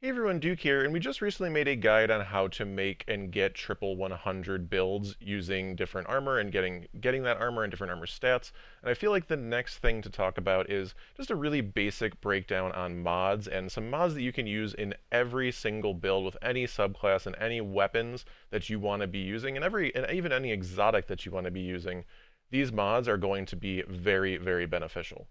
Hey everyone, Duke here, and we just recently made a guide on how to make and get triple 100 builds using different armor and getting that armor and different armor stats. And I feel like the next thing to talk about is just a really basic breakdown on mods and some mods that you can use in every single build with any subclass and any weapons that you want to be using and even any exotic that you want to be using. These mods are going to be very, very beneficial.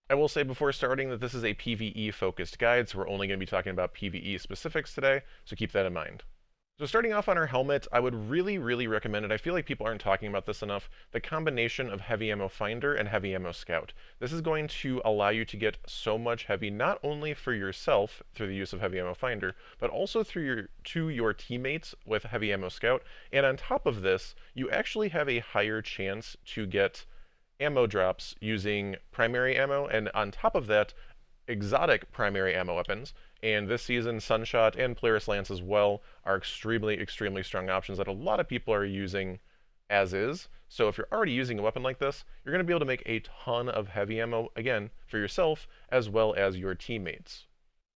I will say before starting that this is a PvE focused guide, so we're only going to be talking about PvE specifics today, so keep that in mind. So starting off on our helmet, I would really recommend it. I feel like people aren't talking about this enough. The combination of Heavy Ammo Finder and Heavy Ammo Scout. This is going to allow you to get so much heavy, not only for yourself through the use of Heavy Ammo Finder, but also to your teammates with Heavy Ammo Scout. And on top of this, you actually have a higher chance to get ammo drops using primary ammo, and on top of that, exotic primary ammo weapons. And this season, Sunshot and Polaris Lance as well are extremely strong options that a lot of people are using as is. So if you're already using a weapon like this, you're going to be able to make a ton of heavy ammo, again, for yourself as well as your teammates.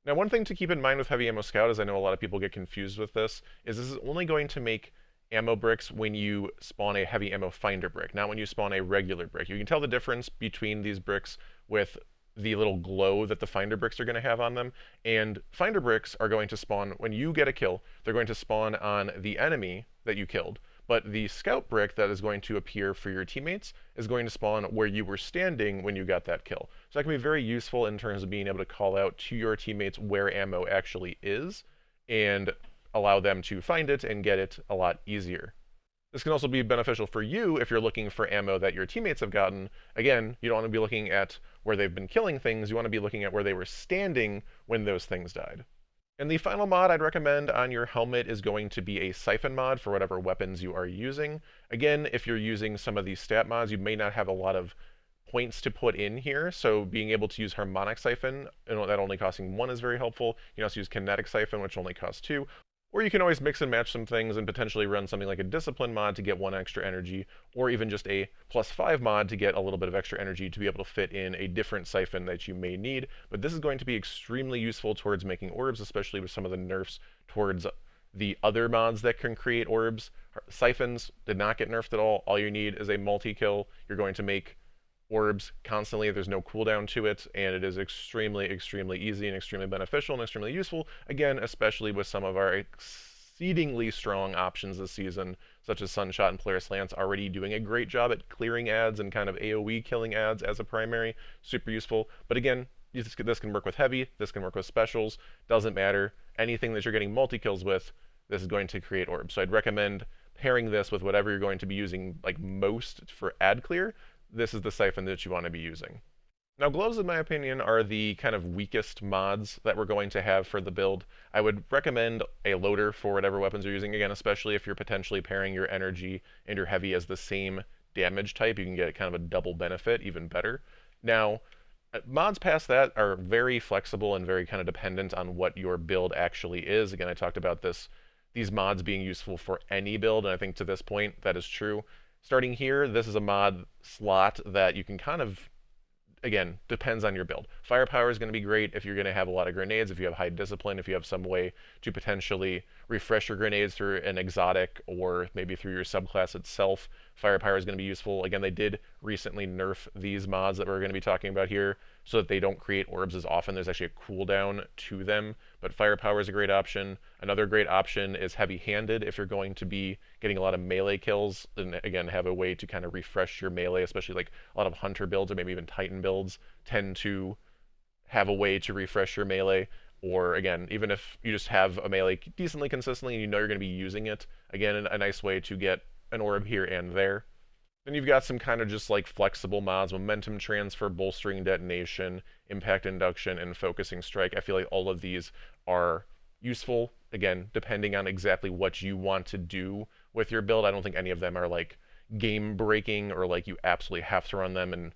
Now, one thing to keep in mind with Heavy Ammo Scout, is I know a lot of people get confused with this, is this is only going to make ammo bricks when you spawn a Heavy Ammo Finder brick, not when you spawn a regular brick. You can tell the difference between these bricks with the little glow that the Finder bricks are going to have on them, and Finder bricks are going to spawn when you get a kill. They're going to spawn on the enemy that you killed, but the Scout brick that is going to appear for your teammates is going to spawn where you were standing when you got that kill. So that can be very useful in terms of being able to call out to your teammates where ammo actually is, and allow them to find it and get it a lot easier. This can also be beneficial for you if you're looking for ammo that your teammates have gotten. Again, you don't want to be looking at where they've been killing things, you want to be looking at where they were standing when those things died. And the final mod I'd recommend on your helmet is going to be a siphon mod for whatever weapons you are using. Again, if you're using some of these stat mods, you may not have a lot of points to put in here, so being able to use harmonic siphon, that only costing 1, is very helpful. You can also use kinetic siphon, which only costs 2, or you can always mix and match some things and potentially run something like a discipline mod to get 1 extra energy, or even just a +5 mod to get a little bit of extra energy to be able to fit in a different siphon that you may need. But this is going to be extremely useful towards making orbs, especially with some of the nerfs towards the other mods that can create orbs. Siphons did not get nerfed at all. All you need is a multi-kill. You're going to make orbs constantly. There's no cooldown to it, and it is extremely easy and extremely beneficial and extremely useful, again, especially with some of our exceedingly strong options this season, such as Sunshot and Polaris Lance, already doing a great job at clearing ads and kind of AoE killing ads as a primary. Super useful. But again, this can work with heavy, this can work with specials, doesn't matter. Anything that you're getting multi-kills with, this is going to create orbs. So I'd recommend pairing this with whatever you're going to be using like most for ad clear. This is the siphon that you want to be using. Now, gloves, in my opinion, are the kind of weakest mods that we're going to have for the build. I would recommend a loader for whatever weapons you're using, again, especially if you're potentially pairing your energy and your heavy as the same damage type. You can get kind of a double benefit, even better. Now, mods past that are very flexible and very kind of dependent on what your build actually is. Again, I talked about these mods being useful for any build, and I think to this point that is true. Starting here, this is a mod slot that you can kind of, again, depends on your build. Firepower is going to be great if you're going to have a lot of grenades, if you have high discipline, if you have some way to potentially refresh your grenades through an exotic or maybe through your subclass itself. Firepower is going to be useful. Again, they did recently nerf these mods that we're going to be talking about here so that they don't create orbs as often. There's actually a cooldown to them, but firepower is a great option. Another great option is heavy-handed if you're going to be getting a lot of melee kills, and again, have a way to kind of refresh your melee, especially like a lot of hunter builds or maybe even titan builds tend to have a way to refresh your melee. Or again, even if you just have a melee decently consistently and you know you're going to be using it, again, a nice way to get an orb here and there. Then you've got some kind of just like flexible mods, momentum transfer, bolstering detonation, impact induction, and focusing strike. I feel like all of these are useful, again, depending on exactly what you want to do with your build. I don't think any of them are like game breaking or like you absolutely have to run them, and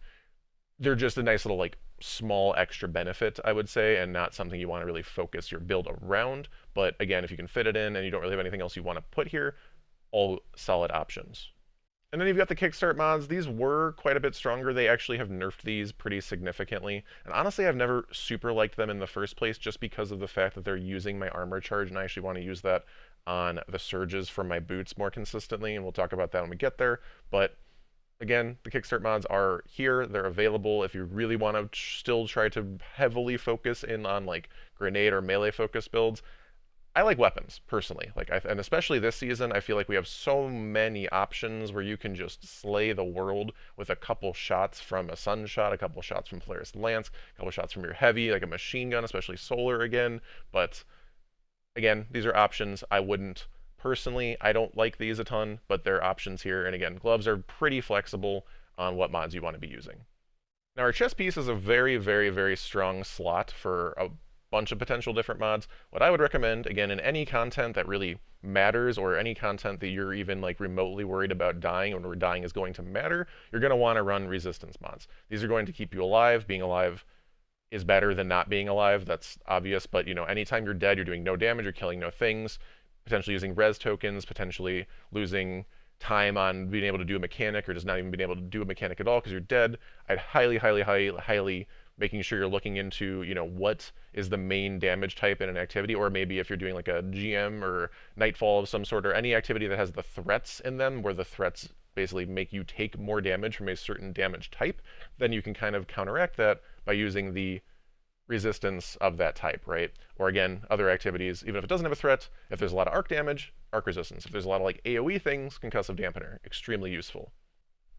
they're just a nice little like small extra benefit, I would say, and not something you want to really focus your build around. But again, if you can fit it in and you don't really have anything else you want to put here, all solid options. And then you've got the Kickstart mods. These were quite a bit stronger. They actually have nerfed these pretty significantly. And honestly, I've never super liked them in the first place just because of the fact that they're using my armor charge, and I actually want to use that on the surges from my boots more consistently, and we'll talk about that when we get there. But again, the Kickstart mods are here. They're available if you really want to still try to heavily focus in on like grenade or melee focus builds. I like weapons personally, and especially this season, I feel like we have so many options where you can just slay the world with a couple shots from a sunshot, a couple shots from Polaris Lance, a couple shots from your heavy, like a machine gun, especially solar again. But again, these are options. I wouldn't personally, I don't like these a ton, but they're options here. And again, gloves are pretty flexible on what mods you want to be using. Now, our chess piece is a very, very, very strong slot for a bunch of potential different mods. What I would recommend, again, in any content that really matters or any content that you're even like remotely worried about dying or dying is going to matter, you're going to want to run resistance mods. These are going to keep you alive. Being alive is better than not being alive. That's obvious, but you know, anytime you're dead, you're doing no damage, you're killing no things, potentially using res tokens, potentially losing time on being able to do a mechanic or just not even being able to do a mechanic at all because you're dead. I'd highly making sure you're looking into, you know, what is the main damage type in an activity, or maybe if you're doing like a GM or Nightfall of some sort, or any activity that has the threats in them, where the threats basically make you take more damage from a certain damage type, then you can kind of counteract that by using the resistance of that type, right? Or again, other activities, even if it doesn't have a threat, if there's a lot of arc damage, arc resistance. If there's a lot of like AoE things, concussive dampener, extremely useful.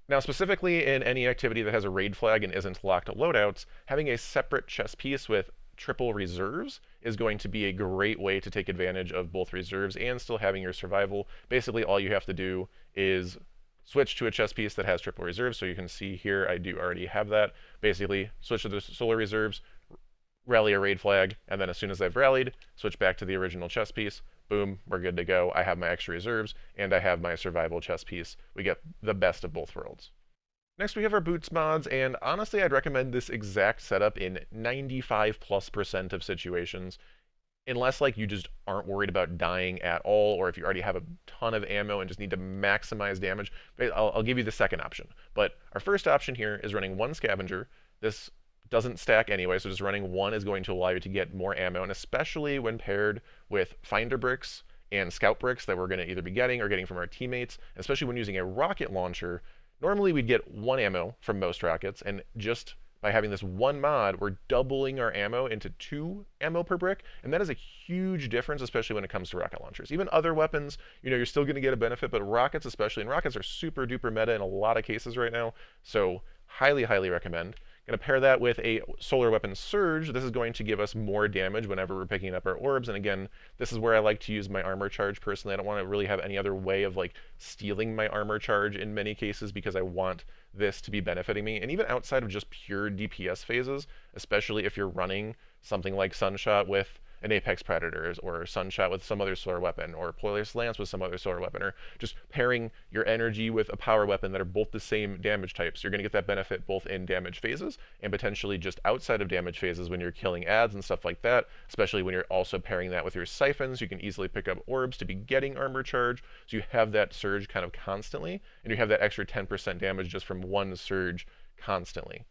Now, specifically in any activity that has a raid flag and isn't locked to loadouts, having a separate chess piece with triple reserves is going to be a great way to take advantage of both reserves and still having your survival. Basically, all you have to do is switch to a chess piece that has triple reserves. So you can see here, I do already have that. Basically, switch to the solar reserves, rally a raid flag, and then as soon as I've rallied, switch back to the original chess piece. Boom, we're good to go. I have my extra reserves, and I have my survival chess piece. We get the best of both worlds. Next, we have our boots mods, and honestly, I'd recommend this exact setup in 95+% of situations, unless like you just aren't worried about dying at all, or if you already have a ton of ammo and just need to maximize damage. I'll give you the second option. But our first option here is running one scavenger. This doesn't stack anyway, so just running one is going to allow you to get more ammo, and especially when paired with finder bricks and scout bricks that we're going to either be getting or getting from our teammates, especially when using a rocket launcher. Normally we'd get one ammo from most rockets, and just by having this one mod, we're doubling our ammo into 2 ammo per brick, and that is a huge difference, especially when it comes to rocket launchers. Even other weapons, you know, you're still going to get a benefit, but rockets especially, and rockets are super duper meta in a lot of cases right now, so highly recommend. Going to pair that with a solar weapon surge. This is going to give us more damage whenever we're picking up our orbs. And again, this is where I like to use my armor charge personally. I don't want to really have any other way of like stealing my armor charge in many cases because I want this to be benefiting me. And even outside of just pure DPS phases, especially if you're running something like Sunshot with an Apex Predators, or Sunshot with some other solar weapon, or Polaris Lance with some other solar weapon, or just pairing your energy with a power weapon that are both the same damage types. You're going to get that benefit both in damage phases and potentially just outside of damage phases when you're killing ads and stuff like that, especially when you're also pairing that with your siphons. You can easily pick up orbs to be getting armor charge, so you have that surge kind of constantly, and you have that extra 10% damage just from one surge constantly.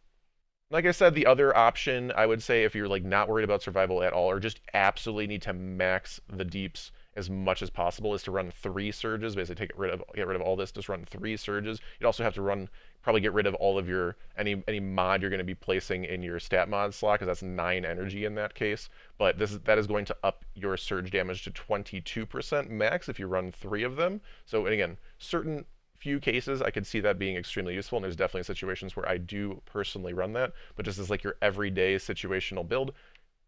Like I said, the other option, I would say, if you're like not worried about survival at all, or just absolutely need to max the deeps as much as possible, is to run 3 surges. Basically, get rid of all this. Just run 3 surges. You'd also have to probably get rid of all of your any mod you're going to be placing in your stat mod slot, because that's 9 energy in that case. But that is going to up your surge damage to 22% max if you run 3 of them. So, and again, certain few cases I could see that being extremely useful, and there's definitely situations where I do personally run that, but just as like your everyday situational build,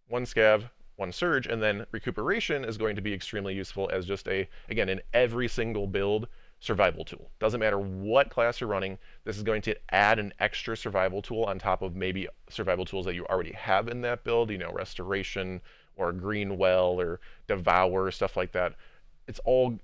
1 scav, 1 surge, and then recuperation is going to be extremely useful as just again, in every single build, survival tool. Doesn't matter what class you're running, this is going to add an extra survival tool on top of maybe survival tools that you already have in that build, you know, restoration or green well or devour, stuff like that.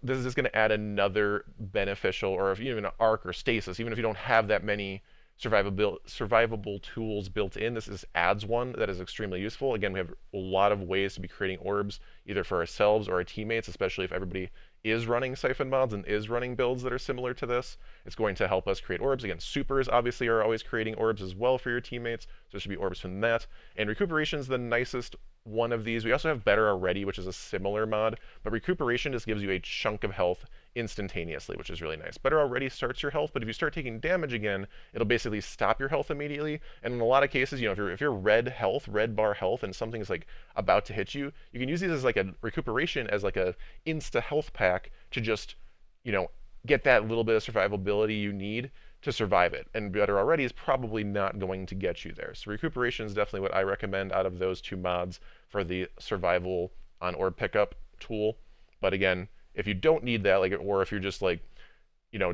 This is just going to add another beneficial, or if even an arc or stasis, even if you don't have that many survivable tools built in. This is adds one that is extremely useful. Again, we have a lot of ways to be creating orbs, either for ourselves or our teammates, especially if everybody is running Siphon mods and is running builds that are similar to this. It's going to help us create orbs. Again, supers obviously are always creating orbs as well for your teammates, so there should be orbs from that. And recuperation is the nicest one of these. We also have Better Already, which is a similar mod, but recuperation just gives you a chunk of health instantaneously, which is really nice. Better Already starts your health, but if you start taking damage again, it'll basically stop your health immediately. And in a lot of cases, if you're red health, red bar health, and something's like about to hit you, you can use these as like a recuperation, as like a insta health pack to just, you know, get that little bit of survivability you need to survive it. And Better Already is probably not going to get you there. So recuperation is definitely what I recommend out of those two mods for the survival on orb pickup tool. But again, if you don't need that, like, or if you're just like,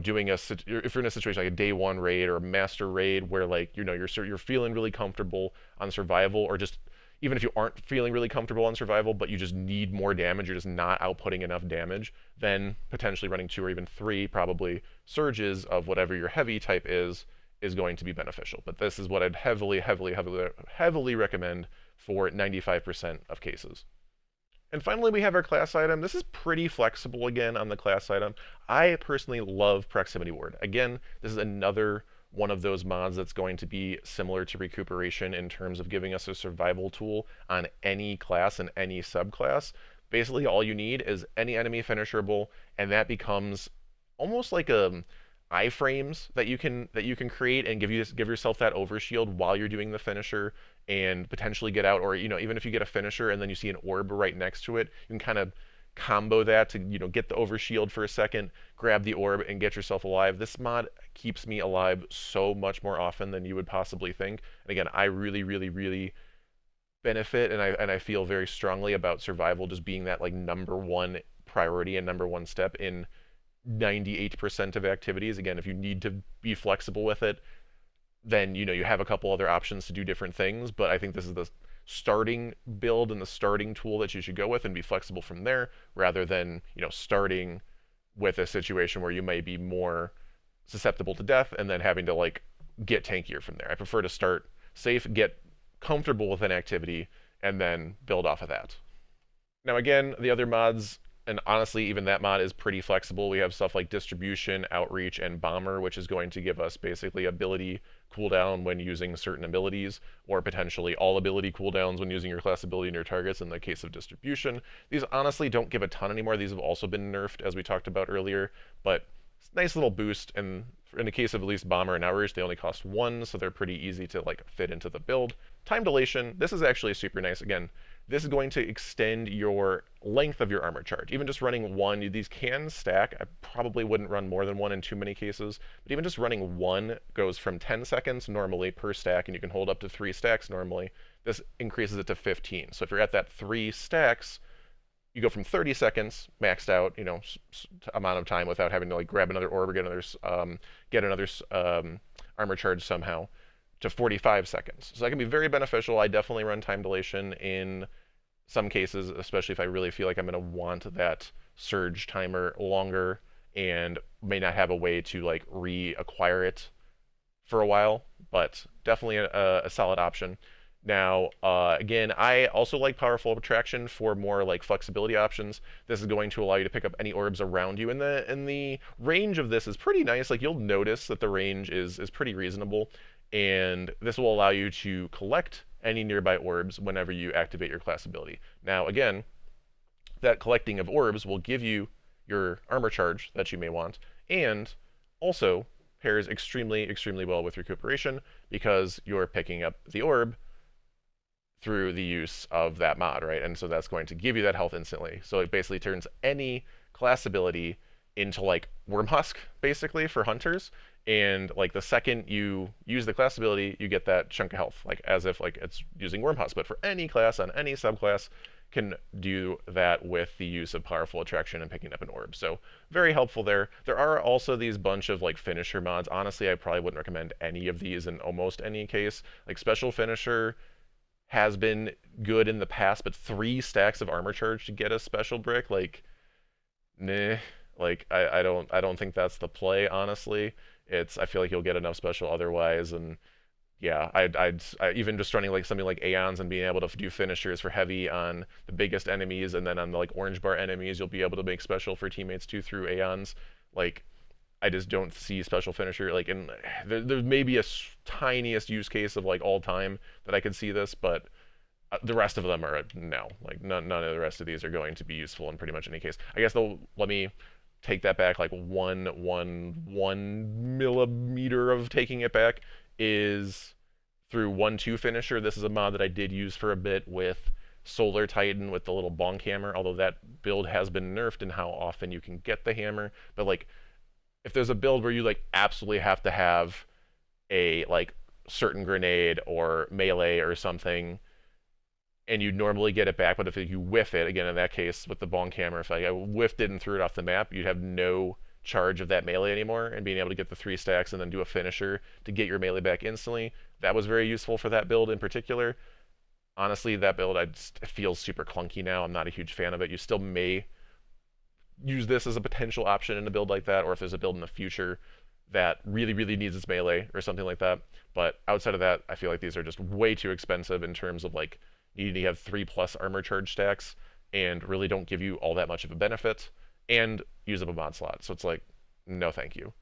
doing if you're in a situation like a day one raid or a master raid where like, you're feeling really comfortable on survival, or just even if you aren't feeling really comfortable on survival, but you just need more damage, you're just not outputting enough damage, then potentially running 2 or even 3 probably surges of whatever your heavy type is going to be beneficial. But this is what I'd heavily, heavily, heavily, heavily recommend for 95% of cases. And finally, we have our class item. This is pretty flexible again on the class item. I personally love Proximity Ward. Again, this is another one of those mods that's going to be similar to recuperation in terms of giving us a survival tool on any class and any subclass. Basically, all you need is any enemy finisherable, and that becomes almost like a iframes that you can create and give yourself that overshield while you're doing the finisher, and potentially get out, or even if you get a finisher and then you see an orb right next to it, you can kind of combo that to get the overshield for a second, grab the orb, and get yourself alive. This mod keeps me alive so much more often than you would possibly think. And again, I really, really, really benefit, and I feel very strongly about survival just being that like number one priority and number one step in 98% of activities. Again, if you need to be flexible with it, then you have a couple other options to do different things, but I think this is the starting build and the starting tool that you should go with, and be flexible from there, rather than starting with a situation where you may be more susceptible to death and then having to like get tankier from there. I prefer to start safe, get comfortable with an activity, and then build off of that. Now again, the other mods, and honestly, even that mod is pretty flexible. We have stuff like Distribution, Outreach, and Bomber, which is going to give us basically ability cooldown when using certain abilities, or potentially all ability cooldowns when using your class ability in your targets in the case of Distribution. These honestly don't give a ton anymore. These have also been nerfed, as we talked about earlier, but nice little boost, and in the case of at least Bomber and Outreach, they only cost 1, so they're pretty easy to like fit into the build. Time Dilation, this is actually super nice. Again, this is going to extend your length of your armor charge. Even just running 1, these can stack. I probably wouldn't run more than 1 in too many cases, but even just running 1 goes from 10 seconds normally per stack, and you can hold up to 3 stacks normally. This increases it to 15. So if you're at that 3 stacks, you go from 30 seconds maxed out, amount of time without having to like grab another orb or get another armor charge somehow, to 45 seconds. So that can be very beneficial. I definitely run Time Dilation in some cases, especially if I really feel like I'm going to want that surge timer longer and may not have a way to like reacquire it for a while, but definitely a solid option. Now, again, I also like Powerful Attraction for more like flexibility options. This is going to allow you to pick up any orbs around you, and the range of this is pretty nice. Like, you'll notice that the range is pretty reasonable, and this will allow you to collect any nearby orbs whenever you activate your class ability. Now, again, that collecting of orbs will give you your armor charge that you may want, and also pairs extremely, extremely well with recuperation, because you're picking up the orb through the use of that mod, right? And so that's going to give you that health instantly. So it basically turns any class ability into like Worm Husk, basically, for hunters. And like the second you use the class ability, you get that chunk of health, like as if like it's using Worm Husk. But for any class on any subclass, can do that with the use of Powerful Attraction and picking up an orb. So very helpful there. There are also these bunch of like finisher mods. Honestly, I probably wouldn't recommend any of these in almost any case. Like Special Finisher has been good in the past, but 3 stacks of armor charge to get a special brick, like, nah. Like, I don't think that's the play, honestly. I feel like you'll get enough special otherwise, and yeah, even just running like something like Aeons and being able to do finishers for heavy on the biggest enemies, and then on the like orange bar enemies, you'll be able to make special for teammates too through Aeons. Like I just don't see special finisher like in there may be a tiniest use case of like all time that I could see this, but the rest of them are no. Like none of the rest of these are going to be useful in pretty much any case. I guess they'll let me take that back like one millimeter of taking it back is through 1-2 finisher. This is a mod that I did use for a bit with Solar Titan with the little bonk hammer, although that build has been nerfed in how often you can get the hammer. But like if there's a build where you like absolutely have to have a like certain grenade or melee or something and you normally get it back, but if you whiff it, again in that case with the bonk hammer, if I whiffed it and threw it off the map, you'd have no charge of that melee anymore, and being able to get the 3 stacks and then do a finisher to get your melee back instantly, that was very useful for that build in particular. Honestly, that build it feels super clunky now. I'm not a huge fan of it. You still may use this as a potential option in a build like that, or if there's a build in the future that really, really needs its melee or something like that. But outside of that, I feel like these are just way too expensive in terms of like needing to have 3+ armor charge stacks and really don't give you all that much of a benefit and use up a mod slot. So it's like, no thank you.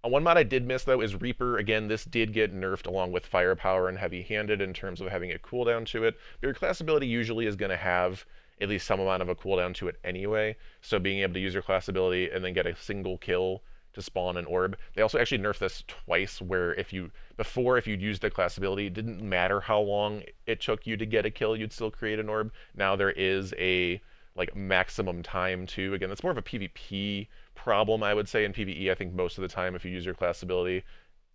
One mod I did miss though is Reaper. Again, this did get nerfed along with Firepower and Heavy Handed in terms of having a cooldown to it. But your class ability usually is going to have at least some amount of a cooldown to it anyway. So being able to use your class ability and then get a single kill to spawn an orb. They also actually nerfed this twice, where if you'd used the class ability, it didn't matter how long it took you to get a kill, you'd still create an orb. Now there is a like maximum time too. Again, that's more of a PvP problem, I would say. In PvE, I think most of the time, if you use your class ability,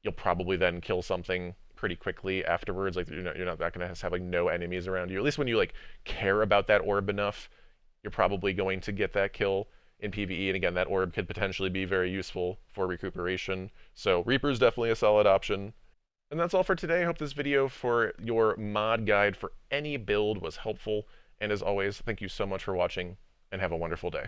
you'll probably then kill something pretty quickly afterwards. Like you're not that going to have like no enemies around you. At least when you like care about that orb enough, you're probably going to get that kill in PvE. And again, that orb could potentially be very useful for recuperation. So Reaper is definitely a solid option. And that's all for today. I hope this video for your mod guide for any build was helpful. And as always, thank you so much for watching, and have a wonderful day.